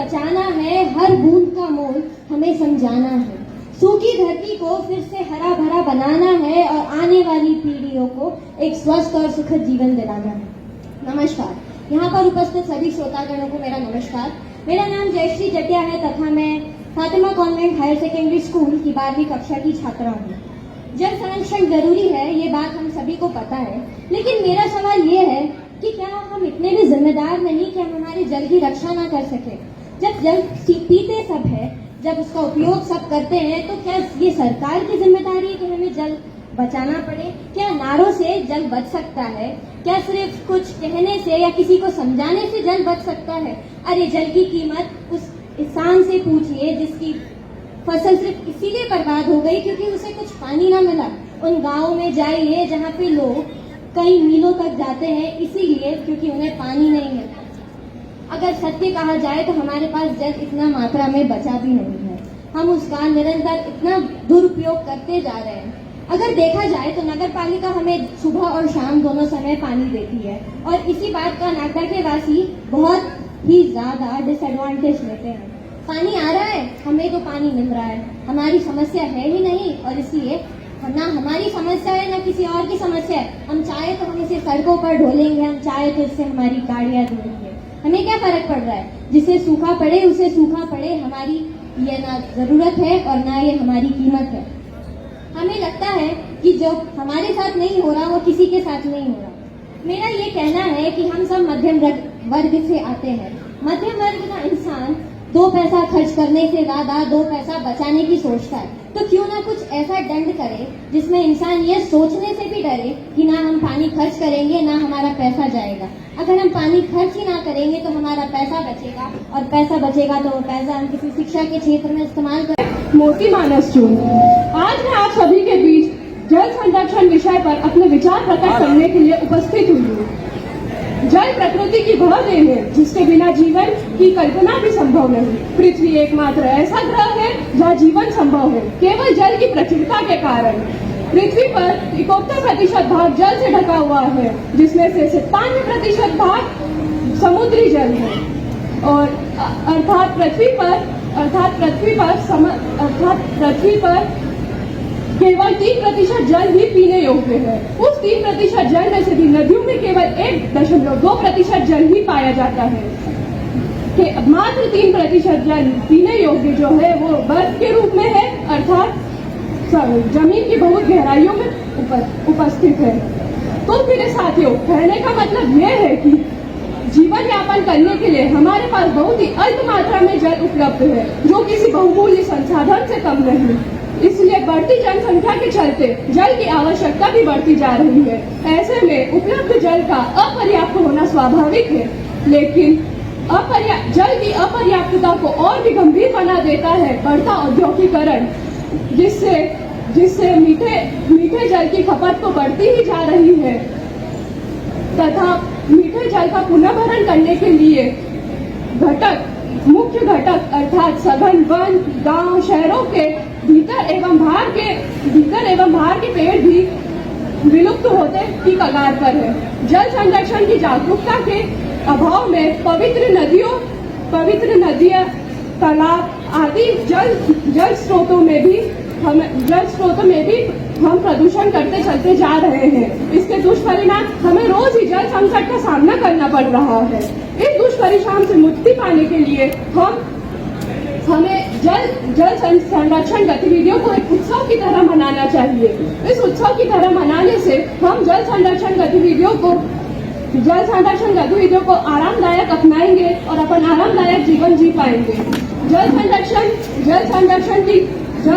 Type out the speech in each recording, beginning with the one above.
बचाना है, हर बूंद का मोल हमें समझाना है। सूखी धरती को फिर से हरा भरा बनाना है और आने वाली पीढ़ियों को एक स्वस्थ और सुखद जीवन दिलाना है। नमस्कार, यहाँ पर उपस्थित सभी श्रोतागणों को मेरा नमस्कार। मेरा नाम जयश्री जटिया है तथा मैं Fatima convent higher secondary school की 12वीं कक्षा की छात्रा हूँ। जल संरक्षण जरूरी है, ये बात हम सभी को पता है, लेकिन मेरा सवाल ये है कि क्या हम इतने भी जिम्मेदार नहीं कि हम हमारे जल की रक्षा ना कर सके। जब जल पीते सब है, जब उसका उपयोग सब करते हैं, तो क्या ये सरकार की जिम्मेदारी है कि हमें जल बचाना पड़े? क्या नारों से जल बच सकता है? क्या सिर्फ कुछ कहने से या किसी को समझाने से जल बच सकता है? अरे जल की कीमत उस किसान से पूछिए जिसकी फसल सिर्फ इसीलिए बर्बाद हो गई क्योंकि उसे कुछ पानी ना मिला। उन गाँवों में जाइए जहाँ पे लोग कई मीलों तक जाते हैं इसीलिए क्योंकि उन्हें पानी नहीं मिलता। अगर सत्य कहा जाए तो हमारे पास जल इतना मात्रा में बचा भी नहीं है, हम उसका निरंतर इतना दुरुपयोग करते जा रहे हैं। अगर देखा जाए तो नगर पालिका हमें सुबह और शाम दोनों समय पानी देती है और इसी बात का नागदा के वासी बहुत ही ज्यादा डिसएडवांटेज लेते हैं। पानी आ रहा है, हमें तो पानी मिल रहा है, हमारी समस्या है ही नहीं और इसलिए ना हमारी समस्या है ना किसी और की समस्या है। हम चाहे तो हम इसे सड़कों पर ढोलेंगे, हम चाहे तो इससे हमारी गाड़ियां धोएंगे, हमें क्या फर्क पड़ रहा है। जिसे सूखा पड़े उसे सूखा पड़े, हमारी ये ना जरूरत है और ना ये हमारी कीमत है। हमें लगता है कि जो हमारे साथ नहीं हो रहा वो किसी के साथ नहीं हो रहा। मेरा ये कहना है कि हम सब मध्यम वर्ग से आते हैं। मध्यम वर्ग का इंसान 2 पैसा खर्च करने से ज्यादा 2 पैसा बचाने की सोचता है, तो क्यों ना कुछ ऐसा दंड करे जिसमें इंसान ये सोचने से भी डरे कि ना हम पानी खर्च करेंगे ना हमारा पैसा जाएगा। अगर हम पानी खर्च ही ना करेंगे तो हमारा पैसा बचेगा और पैसा बचेगा तो वो पैसा हम किसी शिक्षा के क्षेत्र में इस्तेमाल करें। मोती मानस जून, आज मैं आप सभी के बीच जल संरक्षण विषय पर अपने विचार प्रकट करने के लिए उपस्थित हुई हूँ। जल प्रकृति की वह देन है जिसके बिना जीवन की कल्पना भी संभव नहीं। पृथ्वी एकमात्र ऐसा ग्रह है जहाँ जीवन संभव है, केवल जल की प्रचुरता के कारण। पृथ्वी पर 71% भाग जल से ढका हुआ है, जिसमें से 97% भाग समुद्री जल है और अर्थात पृथ्वी पर केवल 3% जल ही पीने योग्य है। उस 3% जल में से भी नदियों में केवल 1.2% जल ही पाया जाता है। मात्र 3% जल पीने योग्य जो है वो बर्फ के रूप में है, अर्थात जमीन की बहुत गहराइयों में उपस्थित है। तो मेरे साथियों, कहने का मतलब यह है कि जीवन यापन करने के लिए हमारे पास बहुत ही अल्प मात्रा में जल उपलब्ध है, जो किसी बहुमूल्य संसाधन से कम नहीं। इसलिए बढ़ती जनसंख्या के चलते जल की आवश्यकता भी बढ़ती जा रही है। ऐसे में उपलब्ध जल का अपर्याप्त होना स्वाभाविक है, लेकिन जल की अपर्याप्तता को और भी गंभीर बना देता है बढ़ता औद्योगिकीकरण, जिससे मीठे जल की खपत तो बढ़ती ही जा रही है तथा मीठे जल का पुनर्भरण करने के लिए मुख्य घटक अर्थात सघन वन, गांव, शहरों के भीतर एवं बाहर के पेड़ भी विलुप्त होते की कगार पर है। जल संरक्षण की जागरूकता के अभाव में पवित्र नदियां, तालाब आदि जल स्रोतों में भी हम प्रदूषण करते चलते जा रहे हैं। इसके दुष्परिणाम हमें रोज ही जल संकट का सामना करना पड़ रहा है। इस दुष्परिणाम से मुक्ति पाने के लिए हमें जल संरक्षण गतिविधियों को एक उत्सव की तरह मनाना चाहिए। इस उत्सव की तरह मनाने से हम जल संरक्षण गतिविधियों को आरामदायक अपनाएंगे और अपन आरामदायक जीवन जी पाएंगे। जल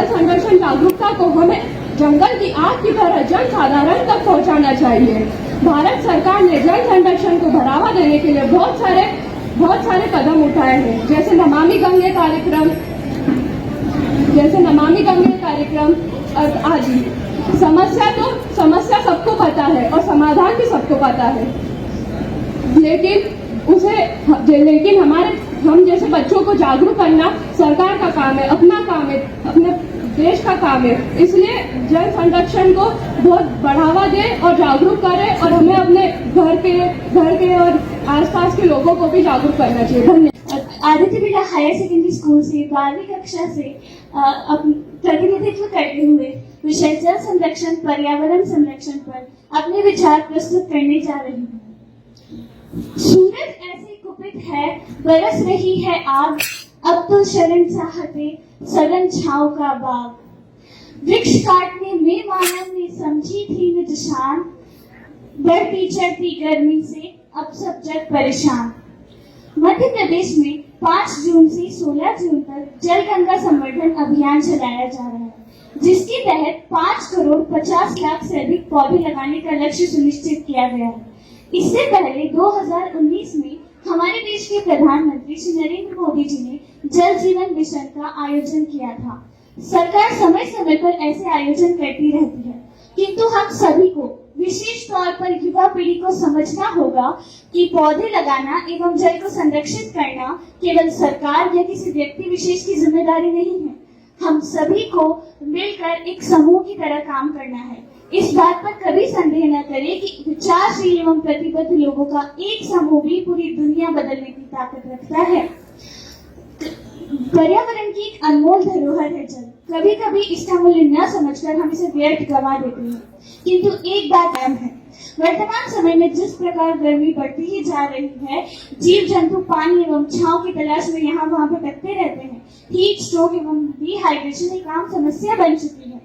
संरक्षण जागरूकता को हमें जंगल की आग की तरह जन साधारण तक पहुंचाना चाहिए। भारत सरकार ने जल संरक्षण को बढ़ावा देने के लिए बहुत सारे कदम उठाए हैं, जैसे नमामि गंगे कार्यक्रम आदि। समस्या सबको पता है और समाधान भी सबको पता है, लेकिन हम जैसे बच्चों को जागरूक करना सरकार का काम है, अपना काम है, अपने देश का काम है। इसलिए जल संरक्षण को बहुत बढ़ावा दे और जागरूक करे और हमें अपने घर के और आसपास के लोगों को भी जागरूक करना चाहिए। धन्यवाद। Aditya Birla higher secondary school से 12वीं कक्षा से प्रतिनिधित्व करते हुए विषय जल संरक्षण पर्यावरण संरक्षण पर अपने विचार प्रस्तुत करने जा रही हूँ। सूरज ऐसे कुपित है, बरस रही है आग, अब तो शरण चाहते सघन छांव का बाग। वृक्ष काटने में मानव ने समझी थी निज शान, बढ़ती चढ़ती गर्मी से अब सब जग परेशान। मध्य प्रदेश में 5 जून से 16 जून तक जल गंगा संवर्धन अभियान चलाया जा रहा है, जिसके तहत 5 करोड़ 50 लाख से अधिक पौधे लगाने का लक्ष्य सुनिश्चित किया गया है। इससे पहले 2019 में हमारे देश के प्रधानमंत्री श्री नरेंद्र मोदी जी ने जल जीवन मिशन का आयोजन किया था। सरकार समय समय पर ऐसे आयोजन करती रहती है, किंतु हम सभी को विशेष तौर पर युवा पीढ़ी को समझना होगा कि पौधे लगाना एवं जल को संरक्षित करना केवल सरकार या किसी व्यक्ति विशेष की जिम्मेदारी नहीं है। हम सभी को मिलकर एक समूह की तरह काम करना है। इस बात पर कभी संदेह न करें कि विचारशील एवं प्रतिबद्ध लोगों का एक समूह भी पूरी दुनिया बदलने की ताकत रखता है। पर्यावरण की एक अनमोल धरोहर है जल। कभी कभी इसका मूल्य न समझकर हम इसे व्यर्थ गंवा देते हैं, किंतु एक बात अहम है, वर्तमान समय में जिस प्रकार गर्मी बढ़ती ही जा रही है, जीव जंतु पानी एवं छांव की तलाश में यहाँ वहाँ भटकते रहते हैं। हीट स्ट्रोक एवं डिहाइड्रेशन एक आम समस्या बन चुकी है।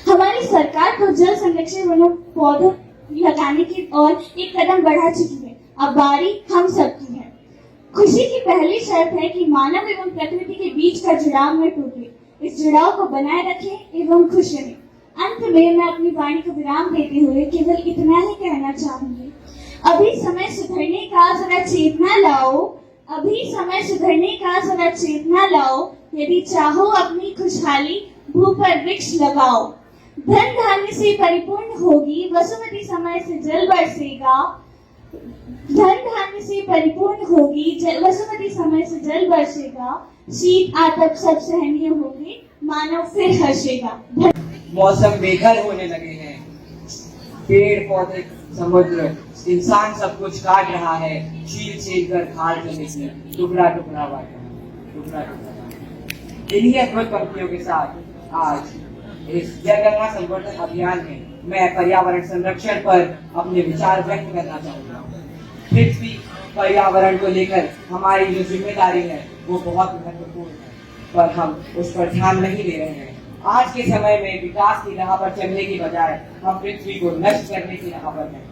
हमारी सरकार को जल संरक्षण एवं पौधों लगाने की ओर एक कदम बढ़ा चुकी है। अब बारी हम सबकी है। खुशी की पहली शर्त है कि मानव एवं प्रकृति के बीच का जुड़ाव न टूटे। इस जुड़ाव को बनाए रखें एवं खुश रहें। अंत में मैं अपनी वाणी को विराम देते हुए केवल इतना ही कहना चाहूंगी, अभी समय सुधरने का जरा चेतना लाओ, अभी समय सुधरने का जरा चेतना लाओ। यदि चाहो अपनी खुशहाली भू पर वृक्ष लगाओ। धन धान्य से परिपूर्ण होगी वसुमती, समय से जल बरसेगा। धन धान्य से परिपूर्ण होगी वसुमती, समय से जल बरसेगा। शीत आतप सब सहनीय होगी, मानव फिर हर्षेगा। मौसम बेघर होने लगे हैं, पेड़ पौधे समुद्र इंसान सब कुछ काट रहा है, छील छील कर खाल चलेगी, टुकड़ा टुकड़ा बांट रहा है, टुकड़ा टुकड़ा। इन्हीं अद्भुत पंक्तियों के साथ आज इस जल गंगा संवर्धन अभियान में मैं पर्यावरण संरक्षण पर अपने विचार व्यक्त करना चाहूंगा। पृथ्वी पर्यावरण को लेकर हमारी जो जिम्मेदारी है वो बहुत महत्वपूर्ण है, पर हम उस पर ध्यान नहीं दे रहे हैं। आज के समय में विकास की राह पर चलने की बजाय हम पृथ्वी को नष्ट करने की राह पर हैं,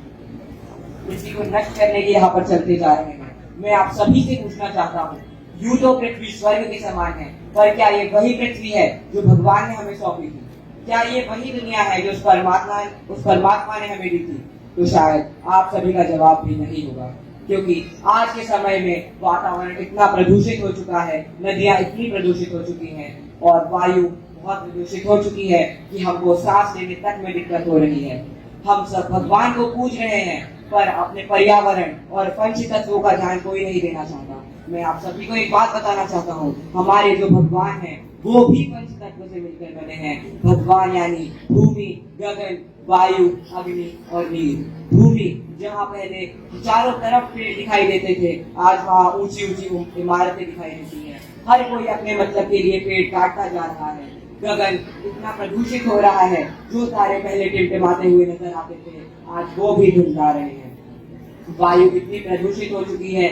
पृथ्वी को नष्ट करने की राह पर चलते जा रहे हैं। मैं आप सभी से पूछना चाहता हूँ, यूं तो पृथ्वी स्वर्ग के समान है, पर क्या ये वही पृथ्वी है जो भगवान ने हमें सौंपी थी? क्या ये वही दुनिया है जो उस परमात्मा ने हमें दी थी? तो शायद आप सभी का जवाब भी नहीं होगा, क्योंकि आज के समय में वातावरण इतना प्रदूषित हो चुका है, नदियां इतनी प्रदूषित हो चुकी हैं और वायु बहुत प्रदूषित हो चुकी है कि हमको सांस लेने तक में दिक्कत हो रही है। हम सब भगवान को पूज रहे हैं, पर अपने पर्यावरण और पंच तत्वों का ध्यान कोई नहीं देना चाहता। मैं आप सभी को एक बात बताना चाहता हूँ, हमारे जो भगवान हैं वो भी पंच तत्व से मिलकर बने हैं। भगवान यानी भूमि, गगन, वायु, अग्नि और नीर। भूमि जहाँ पहले चारों तरफ पेड़ दिखाई देते थे, आज वहाँ ऊंची ऊंची इमारतें दिखाई देती हैं। हर कोई अपने मतलब के लिए पेड़ काटता जा रहा है। गगन इतना प्रदूषित हो रहा है, जो तारे पहले टिमटिमाते हुए नजर आते थे आज वो भी धुंधला रहे हैं। वायु इतनी प्रदूषित हो चुकी है,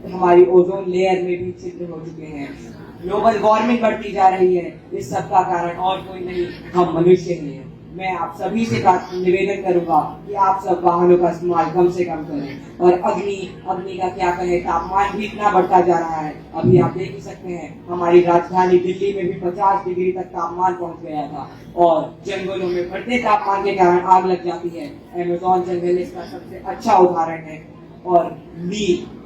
हमारी ओजोन लेयर में भी छिद्र हो चुके हैं। ग्लोबल वार्मिंग बढ़ती जा रही है। इस सब का कारण और कोई नहीं, हम मनुष्य ही हैं। मैं आप सभी से निवेदन करूंगा कि आप सब वाहनों का इस्तेमाल कम से कम करें। और अग्नि का क्या कहें, तापमान भी इतना बढ़ता जा रहा है। अभी आप देख ही सकते हैं, हमारी राजधानी दिल्ली में भी 50 डिग्री तक तापमान पहुंच गया था और जंगलों में बढ़ते तापमान के कारण आग लग जाती है। अमेज़न जंगल इसका सबसे अच्छा उदाहरण है। और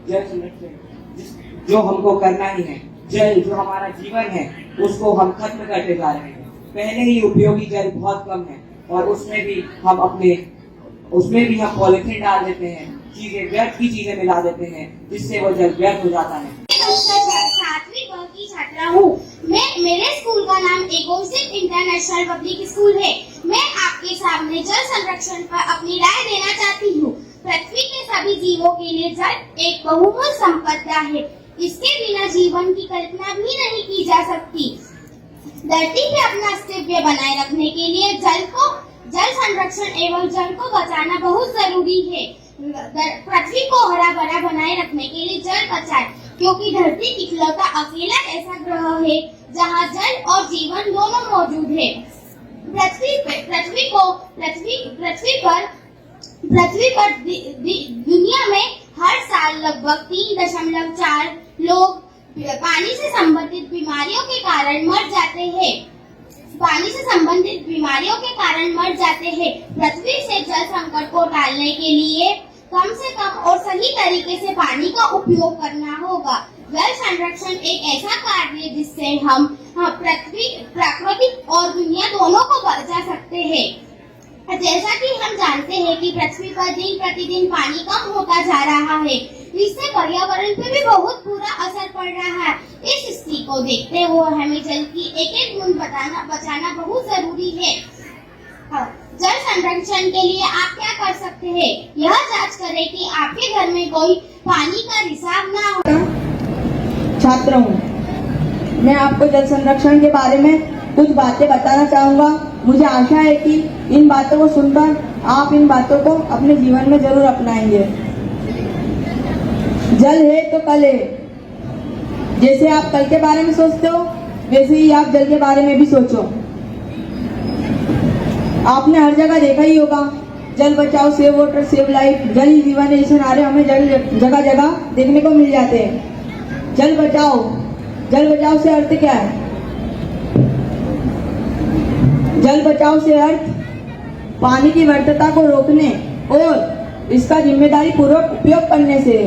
जल संरक्षण जो हमको करना ही है, जल जो हमारा जीवन है उसको हम खत्म करते जा रहे हैं। पहले ही उपयोगी जल बहुत कम है और उसमें भी हम पॉलिथीन डाल देते हैं, चीजें व्यर्थ की चीजें मिला देते हैं, जिससे वो जल व्यर्थ हो जाता है। 7वीं वर्ग की छात्रा हूँ। मेरे स्कूल का नाम एगोम सिंह इंटरनेशनल पब्लिक स्कूल है। मैं आपके सामने जल संरक्षण पर अपनी राय देना चाहती हूँ। पृथ्वी के सभी जीवों के लिए जल एक बहुमूल्य संपदा है। इसके बिना जीवन की कल्पना भी नहीं की जा सकती। धरती पे अपना अस्तित्व बनाए रखने के लिए जल संरक्षण एवं जल को बचाना बहुत जरूरी है। पृथ्वी को हरा भरा बनाए रखने के लिए जल बचाए, क्योंकि धरती इकलौता अकेला ऐसा ग्रह है जहाँ जल और जीवन दोनों मौजूद है। पृथ्वी पर दुनिया में हर साल लगभग 3.4 लोग पानी से संबंधित बीमारियों के कारण मर जाते हैं। पृथ्वी से जल संकट को टालने के लिए कम से कम और सही तरीके से पानी का उपयोग करना होगा। जल संरक्षण एक ऐसा कार्य है जिससे हम पृथ्वी, प्रकृति और दुनिया दोनों को बचा सकते हैं। जैसा कि हम जानते हैं कि पृथ्वी पर दिन प्रतिदिन पानी कम होता जा रहा है, इससे पर्यावरण पे भी बहुत बुरा असर पड़ रहा है। इस स्थिति को देखते हुए हमें जल की एक एक बूंद बचाना बहुत जरूरी है। जल संरक्षण के लिए आप क्या कर सकते हैं? यह जांच करें कि आपके घर में कोई पानी का रिसाव ना हो। छात्र हूँ, मैं आपको जल संरक्षण के बारे में कुछ बातें बताना चाहूँगा। मुझे आशा है कि इन बातों को सुनकर आप इन बातों को अपने जीवन में जरूर अपनाएंगे। जल है तो कल है। जैसे आप कल के बारे में सोचते हो, वैसे ही आप जल के बारे में भी सोचो। आपने हर जगह देखा ही होगा, जल बचाओ, सेव वाटर सेव लाइफ, जल ही जीवन है, ऐसे नारे हमें जगह जगह देखने को मिल जाते हैं। जल बचाओ से अर्थ क्या है? जल बचाओ से अर्थ पानी की व्यर्थता को रोकने और इसका जिम्मेदारी पूर्वक उपयोग करने से।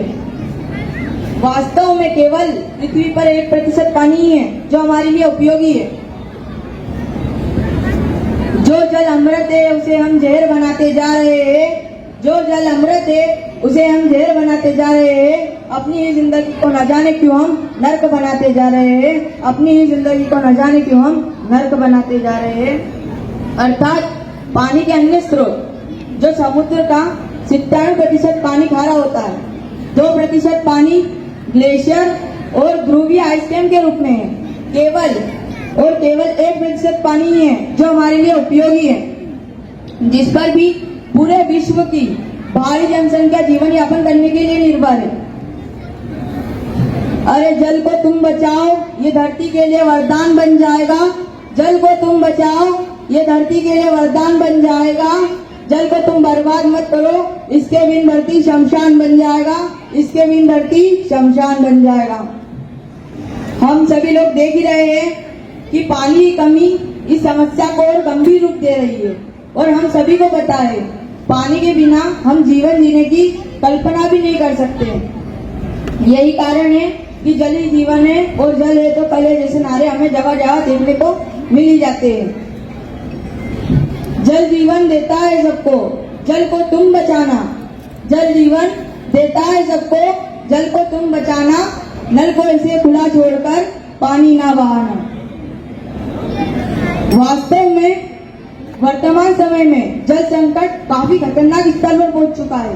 वास्तव में केवल पृथ्वी पर 1% पानी ही है जो हमारे लिए उपयोगी है। जो जल अमृत है उसे हम जहर बनाते जा रहे हैं। जो जल अमृत है उसे हम जहर बनाते जा रहे हैं। अपनी ही जिंदगी को न जाने क्यों हम नर्क बनाते जा रहे हैं। अपनी ही जिंदगी को न जाने क्यों हम नर्क बनाते जा रहे हैं। अर्थात पानी के अन्य स्रोत, जो समुद्र का 97% पानी खारा होता है, 2% पानी ग्लेशियर और ध्रुवीय आइसक्रीम के रूप में है। केवल 1% पानी ही है जो हमारे लिए उपयोगी है, जिस पर भी पूरे विश्व की भारी जनसंख्या जीवन यापन करने के लिए निर्भर है। अरे जल को तुम बचाओ, ये धरती के लिए वरदान बन जाएगा। जल को तुम बचाओ, ये धरती के लिए वरदान बन जाएगा। जल को तुम बर्बाद मत करो, इसके बिन धरती शमशान बन जाएगा। इसके बिन धरती शमशान बन जाएगा। हम सभी लोग देख ही रहे हैं कि पानी की कमी इस समस्या को और गंभीर रूप दे रही है, और हम सभी को पता है पानी के बिना हम जीवन जीने की कल्पना भी नहीं कर सकते। यही कारण है कि जल ही जीवन है और जल है तो कल है जैसे नारे हमें जगह जगह देखने को मिल ही जाते हैं। जल जीवन देता है सबको, जल को तुम बचाना। जल जीवन देता है सबको, जल को तुम बचाना। नल को ऐसे खुला छोड़कर पानी ना बहाना। वास्तव में वर्तमान समय में जल संकट काफी खतरनाक स्तर पर पहुंच चुका है।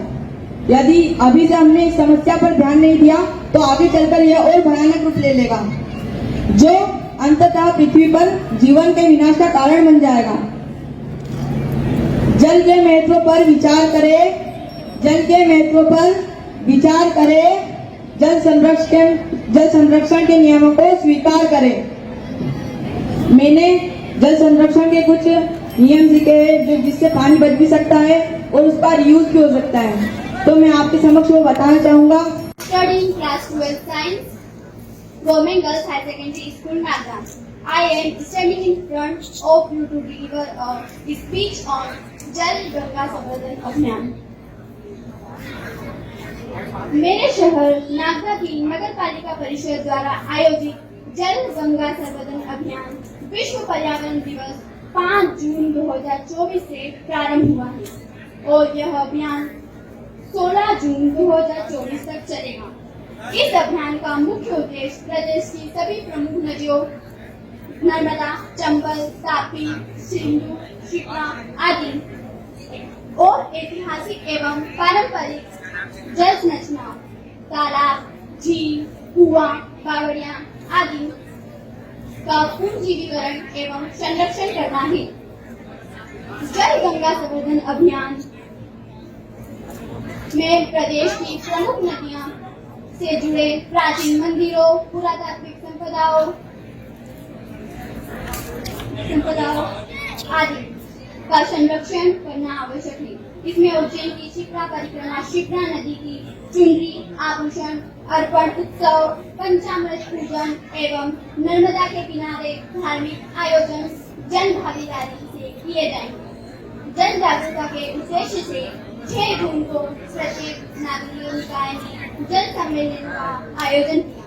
यदि अभी से हमने इस समस्या पर ध्यान नहीं दिया तो आगे चलकर यह और भयानक रूप ले लेगा, जो अंततः पृथ्वी पर जीवन के विनाश का कारण बन जाएगा। जल के महत्व पर विचार करें, जल के महत्व पर विचार करें। जल संरक्षण के नियमों को स्वीकार करें। मैंने जल संरक्षण के कुछ नियम सीखे हैं जो जिससे पानी बच भी सकता है और उसका रीयूज भी हो सकता है, तो मैं आपके समक्ष वो बताना चाहूंगा। Studying class 12 science, Government Girls High Secondary School, Naga. I am standing in front of you to deliver a speech on जल गंगा संवर्धन अभियान। मेरे शहर नागदा की नगर पालिका परिषद द्वारा आयोजित जल गंगा संवर्धन अभियान विश्व पर्यावरण दिवस 5 जून 2024 से प्रारंभ हुआ है और यह अभियान 16 जून 2024 तक चलेगा। इस अभियान का मुख्य उद्देश्य प्रदेश की सभी प्रमुख नदियों नर्मदा, चंबल, तापी, सिंधु, क्षिप्रा आदि और ऐतिहासिक एवं पारंपरिक जल संरचना, तालाब, झील, कुआं, बावड़ियां आदि का पुनर्जीवीकरण एवं संरक्षण करना है। जल गंगा संवर्धन अभियान में प्रदेश की प्रमुख नदियां से जुड़े प्राचीन मंदिरों, पुरातात्विक संपदाओं आदि का संरक्षण करना आवश्यक है। इसमें उज्जैन की शिप्रा परिक्रमा, शिप्रा नदी की चुनरी, आभूषण अर्पण उत्सव, पंचामृत पूजन एवं नर्मदा के किनारे धार्मिक आयोजन जन भागीदारी से किए जाएंगे। जन जागरूकता के उद्देश्य से 6 जून को प्रत्येक नागरिक निकाय ने जल सम्मेलन का आयोजन किया।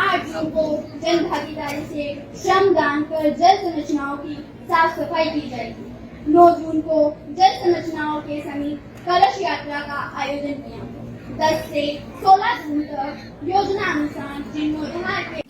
8 जून को जन भागीदारी से श्रमदान कर जल संरचनाओं की साफ सफाई की जाएगी। 9 जून को जल संरचनाओं के समीप कलश यात्रा का आयोजन किया। 10 से 16 जून तक योजना अनुसार जीर्णोद्धार के